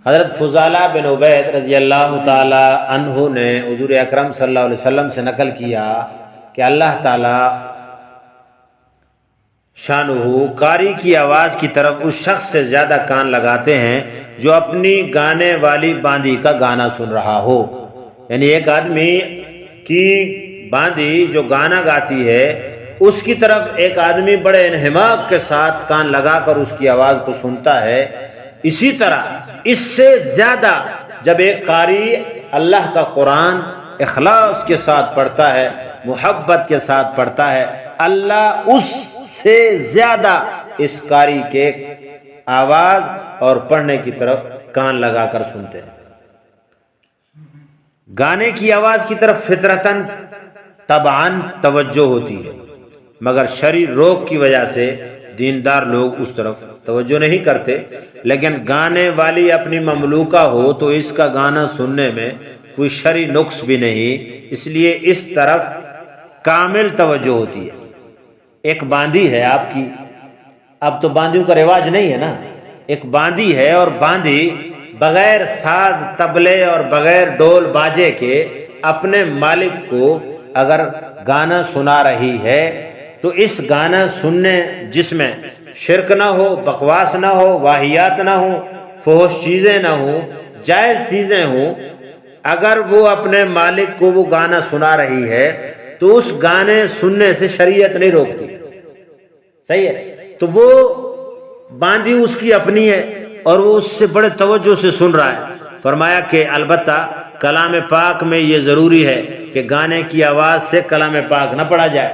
حضرت فضالہ بن عبید رضی اللہ تعالی عنہ نے حضور اکرم صلی اللہ علیہ وسلم سے نقل کیا کہ اللہ تعالی شانہ قاری کی آواز کی طرف اس شخص سے زیادہ کان لگاتے ہیں جو اپنی گانے والی باندی کا گانا سن رہا ہو. یعنی ایک آدمی کی باندی جو گانا گاتی ہے اس کی طرف ایک آدمی بڑے انہماک کے ساتھ کان لگا کر اس کی آواز کو سنتا ہے، اسی طرح اس سے زیادہ جب ایک قاری اللہ کا قرآن اخلاص کے ساتھ پڑھتا ہے، محبت کے ساتھ پڑھتا ہے، اللہ اس سے زیادہ اس قاری کے آواز اور پڑھنے کی طرف کان لگا کر سنتے ہیں. گانے کی آواز کی طرف فطرتاً طبعاً توجہ ہوتی ہے، مگر شرعی روک کی وجہ سے دیندار لوگ اس طرف توجہ نہیں کرتے. لیکن گانے والی اپنی مملوکہ ہو تو اس کا گانا سننے میں کوئی شرعی نقص بھی نہیں، اس لیے اس طرف کامل توجہ ہوتی ہے. ایک باندی ہے آپ کی، اب تو باندیوں کا رواج نہیں ہے نا، ایک باندی ہے اور باندی بغیر ساز طبلے اور بغیر ڈول باجے کے اپنے مالک کو اگر گانا سنا رہی ہے تو اس گانا سننے جس میں شرک نہ ہو، بکواس نہ ہو، واہیات نہ ہو، فحش چیزیں نہ ہوں، جائز چیزیں ہوں، اگر وہ اپنے مالک کو وہ گانا سنا رہی ہے تو اس گانے سننے سے شریعت نہیں روکتی. صحیح ہے، تو وہ باندھی اس کی اپنی ہے اور وہ اس سے بڑے توجہ سے سن رہا ہے. فرمایا کہ البتہ کلام پاک میں یہ ضروری ہے کہ گانے کی آواز سے کلام پاک نہ پڑھا جائے،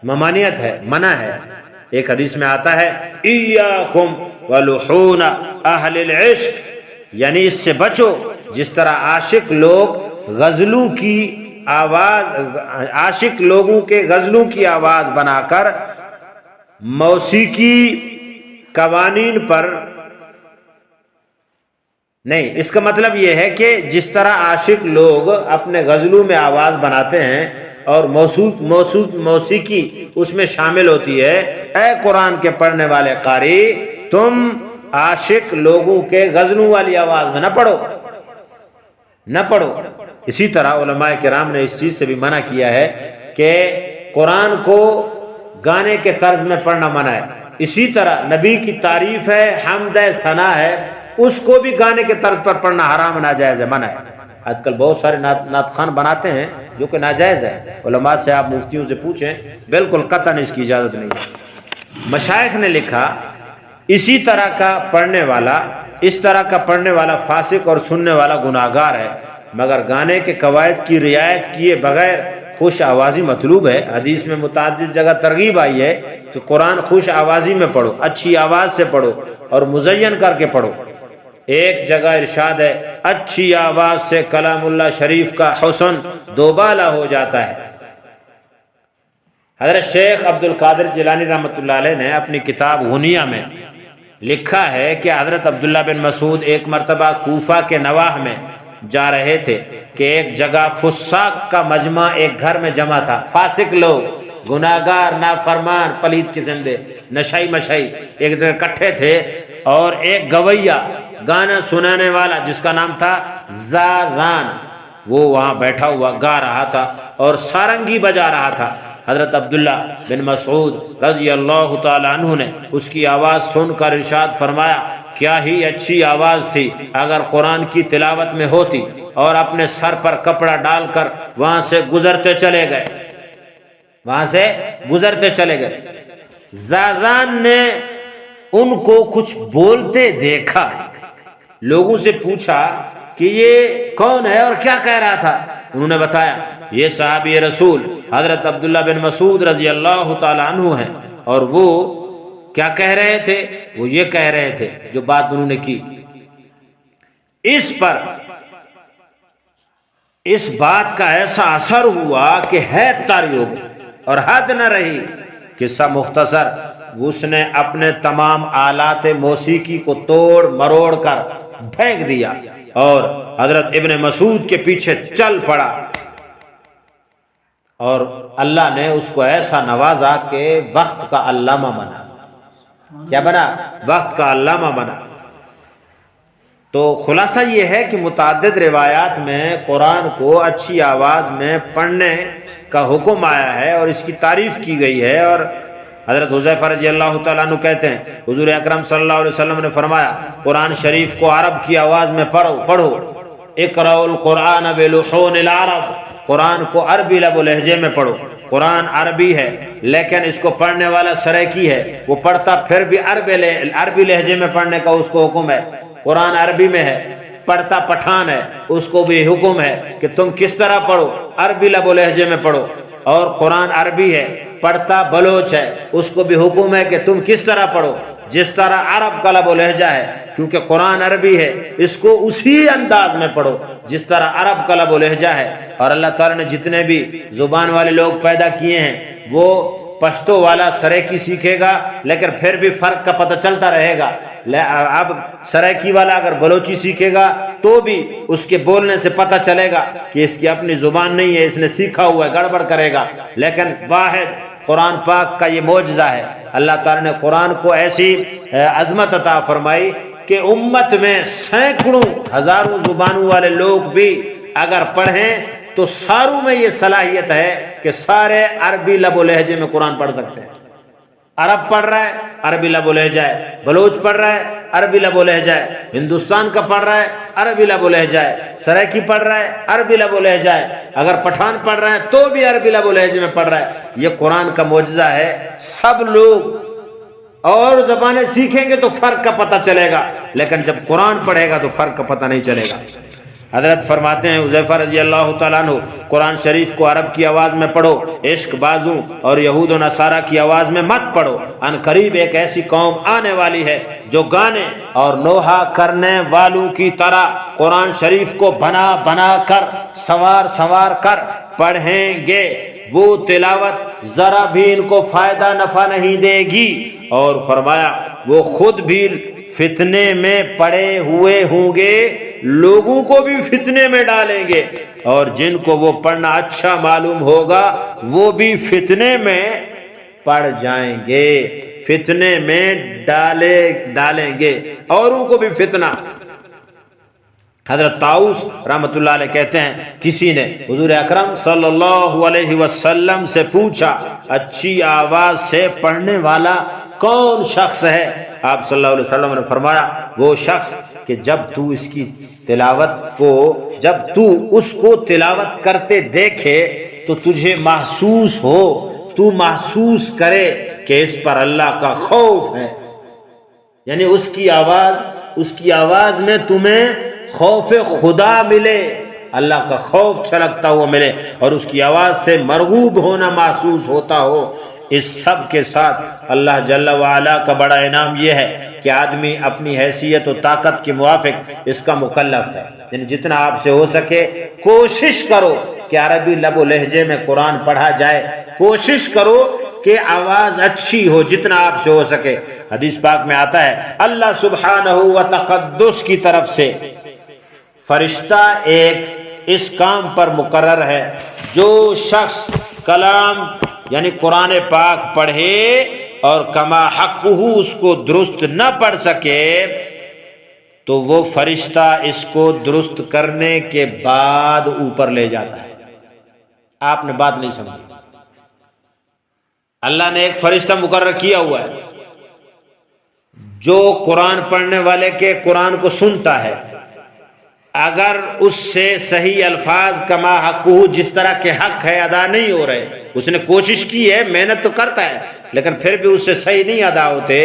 ممانعت ہے، منع ہے. ایک حدیث میں آتا ہے ایاکم ولحون اہل العشق، یعنی اس سے بچو جس طرح عاشق لوگ غزلوں کی آواز، عاشق لوگوں کے غزلوں کی آواز بنا کر موسیقی قوانین پر نہیں، اس کا مطلب یہ ہے کہ جس طرح عاشق لوگ اپنے غزلوں میں آواز بناتے ہیں اور موسیقی اس میں شامل ہوتی ہے، اے قرآن کے پڑھنے والے قاری تم عاشق لوگوں کے غزلوں والی آواز میں نہ پڑھو. اسی طرح علماء کرام نے اس چیز سے بھی منع کیا ہے کہ قرآن کو گانے کے طرز میں پڑھنا منع ہے. اسی طرح نبی کی تعریف ہے، حمد ہے، ثنا ہے، اس کو بھی گانے کے طرز پر پڑھنا حرام، ناجائز ہے، منع ہے. آج کل بہت سارے نعت خوان بناتے ہیں جو کہ ناجائز ہے. علماء سے آپ مفتیوں سے پوچھیں، بالکل قطعاً اس کی اجازت نہیں ہے. مشائخ نے لکھا اسی طرح کا پڑھنے والا فاسق اور سننے والا گناہگار ہے، مگر گانے کے قواعد کی رعایت کیے بغیر خوش آوازی مطلوب ہے. حدیث میں متعدد جگہ ترغیب آئی ہے کہ قرآن خوش آوازی میں پڑھو، اچھی آواز سے پڑھو اور مزین کر کے پڑھو. ایک جگہ ارشاد ہے اچھی آواز سے کلام اللہ شریف کا حسن دوبالا ہو جاتا ہے. حضرت شیخ عبد القادر جیلانی رحمۃ اللہ علیہ نے اپنی کتاب غنیہ میں لکھا ہے کہ حضرت عبداللہ بن مسعود ایک مرتبہ کوفہ کے نواح میں جا رہے تھے کہ ایک جگہ فساق کا مجمع ایک گھر میں جمع تھا. فاسق لوگ، گناہگار، نافرمان، پلید قسم دے، نشائی مشائی ایک جگہ اکٹھے تھے اور ایک گویہ گانا سنانے والا جس کا نام تھا زاغان، وہ وہاں بیٹھا ہوا گا رہا تھا اور سارنگی بجا رہا تھا. حضرت عبداللہ بن مسعود رضی اللہ تعالی عنہ نے اس کی آواز سن کر ارشاد فرمایا کیا ہی اچھی آواز تھی اگر قرآن کی تلاوت میں ہوتی، اور اپنے سر پر کپڑا ڈال کر وہاں سے گزرتے چلے گئے. زاغان نے ان کو کچھ بولتے دیکھا، لوگوں سے پوچھا کہ یہ کون ہے اور کیا کہہ رہا تھا. انہوں نے بتایا یہ صحابی رسول حضرت عبداللہ بن مسعود رضی اللہ تعالی عنہ ہیں، اور وہ کیا کہہ رہے تھے؟ وہ یہ کہہ رہے تھے جو بات انہوں نے کی. اس پر اس بات کا ایسا اثر ہوا کہ حید طاری ہو گئی اور حد نہ رہی. قصہ مختصر، اس نے اپنے تمام آلات موسیقی کو توڑ مروڑ کر پھینک دیا اور حضرت ابن مسعود کے پیچھے چل پڑا، اور اللہ نے اس کو ایسا نوازا کہ وقت کا علامہ بنا. کیا بنا؟ وقت کا علامہ بنا. تو خلاصہ یہ ہے کہ متعدد روایات میں قرآن کو اچھی آواز میں پڑھنے کا حکم آیا ہے اور اس کی تعریف کی گئی ہے۔ اور حضرت حذیفہ رضی اللہ تعالیٰ عنہ کہتے ہیں حضور اکرم صلی اللہ علیہ وسلم نے فرمایا قرآن شریف کو عرب کی آواز میں پڑھو، اقرأوا القرآن بلحون العرب، قرآن کو عربی لب و لہجے میں پڑھو۔ قرآن عربی ہے لیکن اس کو پڑھنے والا سریکی ہے، وہ پڑھتا پھر بھی عربی لہجے میں پڑھنے کا اس کو حکم ہے۔ قرآن عربی میں ہے، پڑھتا پٹھان ہے، اس کو بھی حکم ہے کہ تم کس طرح پڑھو، عربی لب و لہجے میں پڑھو۔ اور قرآن عربی ہے، پڑھتا بلوچ ہے، اس کو بھی حکم ہے کہ تم کس طرح پڑھو، جس طرح عرب کا لب و لہجہ ہے، کیونکہ قرآن عربی ہے، اس کو اسی انداز میں پڑھو جس طرح عرب کا لب و لہجہ ہے۔ اور اللہ تعالیٰ نے جتنے بھی زبان والے لوگ پیدا کیے ہیں وہ پشتو والا سریکی سیکھے گا لیکن پھر بھی فرق کا پتہ چلتا رہے گا۔ اب سریکی والا اگر بلوچی سیکھے گا تو بھی اس کے بولنے سے پتہ چلے گا کہ اس کی اپنی زبان نہیں ہے، اس نے سیکھا ہوا ہے، گڑبڑ کرے گا۔ لیکن واحد قرآن پاک کا یہ معجزہ ہے، اللہ تعالیٰ نے قرآن کو ایسی عظمت عطا فرمائی کہ امت میں سینکڑوں ہزاروں زبانوں والے لوگ بھی اگر پڑھیں تو ساروں میں یہ صلاحیت ہے کہ سارے عربی لب و لہجے میں قرآن پڑھ سکتے ہیں۔ عرب پڑھ رہا ہے عربی لب و لہجہ ہے، بلوچ پڑھ رہا ہے عربی لب و لہجہ ہے، ہندوستان کا پڑھ رہا ہے عربی لب و لہجہ ہے، سرائکی پڑھ رہا ہے عربی لب و لہجہ ہے، اگر پٹھان پڑھ رہا ہے تو بھی عربی لب و لہجے میں پڑھ رہا ہے۔ یہ قرآن کا معجزہ ہے۔ سب لوگ اور زبانیں سیکھیں گے تو فرق کا پتہ چلے گا، لیکن جب قرآن پڑھے گا تو فرق کا پتہ نہیں چلے گا۔ حضرت فرماتے ہیں حذیفہ رضی اللہ تعالیٰ عنہ قرآن شریف کو عرب کی آواز میں پڑھو، عشق بازوں اور یہود و نصارہ کی آواز میں مت پڑھو، ان قریب ایک ایسی قوم آنے والی ہے جو گانے اور نوحہ کرنے والوں کی طرح قرآن شریف کو بنا بنا کر سوار کر پڑھیں گے، وہ تلاوت ذرا بھی ان کو فائدہ نفع نہیں دے گی۔ اور فرمایا وہ خود بھی فتنے میں پڑے ہوئے ہوں گے، لوگوں کو بھی فتنے میں ڈالیں گے، اور جن کو وہ پڑھنا اچھا معلوم ہوگا وہ بھی فتنے میں پڑ جائیں گے، فتنے میں ڈالیں گے، اوروں کو بھی فتنہ۔ حضرت طاؤس رحمۃ اللہ علیہ کہتے ہیں کسی نے حضور اکرم صلی اللہ علیہ وسلم سے پوچھا اچھی آواز سے پڑھنے والا کون شخص ہے؟ آپ صلی اللہ علیہ وسلم نے فرمایا وہ شخص کہ جب تو اس کی تلاوت کو اس کو تلاوت کرتے دیکھے تو تجھے محسوس ہو، تو محسوس کرے کہ اس پر اللہ کا خوف ہے، یعنی اس کی آواز میں تمہیں خوف خدا ملے، اللہ کا خوف چھلکتا ہوا ملے، اور اس کی آواز سے مرغوب ہونا محسوس ہوتا ہو۔ اس سب کے ساتھ اللہ جل وعلا کا بڑا انعام یہ ہے کہ آدمی اپنی حیثیت و طاقت کے موافق اس کا مکلف ہے، یعنی جتنا آپ سے ہو سکے کوشش کرو کہ عربی لب و لہجے میں قرآن پڑھا جائے، کوشش کرو کہ آواز اچھی ہو جتنا آپ سے ہو سکے۔ حدیث پاک میں آتا ہے اللہ سبحانہ و تقدس کی طرف سے فرشتہ ایک اس کام پر مقرر ہے، جو شخص کلام یعنی قرآن پاک پڑھے اور کما حق اس کو درست نہ پڑھ سکے تو وہ فرشتہ اس کو درست کرنے کے بعد اوپر لے جاتا ہے۔ آپ نے بات نہیں سمجھی، اللہ نے ایک فرشتہ مقرر کیا ہوا ہے جو قرآن پڑھنے والے کے قرآن کو سنتا ہے، اگر اس سے صحیح الفاظ کما حق جس طرح کے حق ہے ادا نہیں ہو رہے، اس نے کوشش کی ہے، محنت تو کرتا ہے لیکن پھر بھی اس سے صحیح نہیں ادا ہوتے،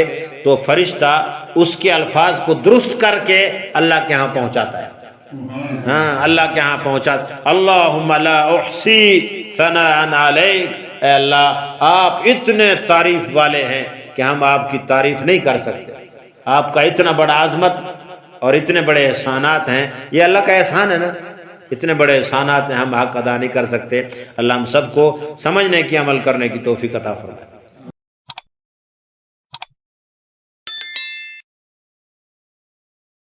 تو فرشتہ اس کے الفاظ کو درست کر کے اللہ کے ہاں پہنچاتا ہے۔ ہاں اللہ کے ہاں پہنچاتا، اللہم لا احصی ثناء علیک، اے اللہ آپ اتنے تعریف والے ہیں کہ ہم آپ کی تعریف نہیں کر سکتے، آپ کا اتنا بڑا عظمت اور اتنے بڑے احسانات ہیں، یہ اللہ کا احسان ہے نا، اتنے بڑے احسانات ہیں، ہم حق ادا نہیں کر سکتے۔ اللہ ہم سب کو سمجھنے کی عمل کرنے کی توفیق عطا فرمائے۔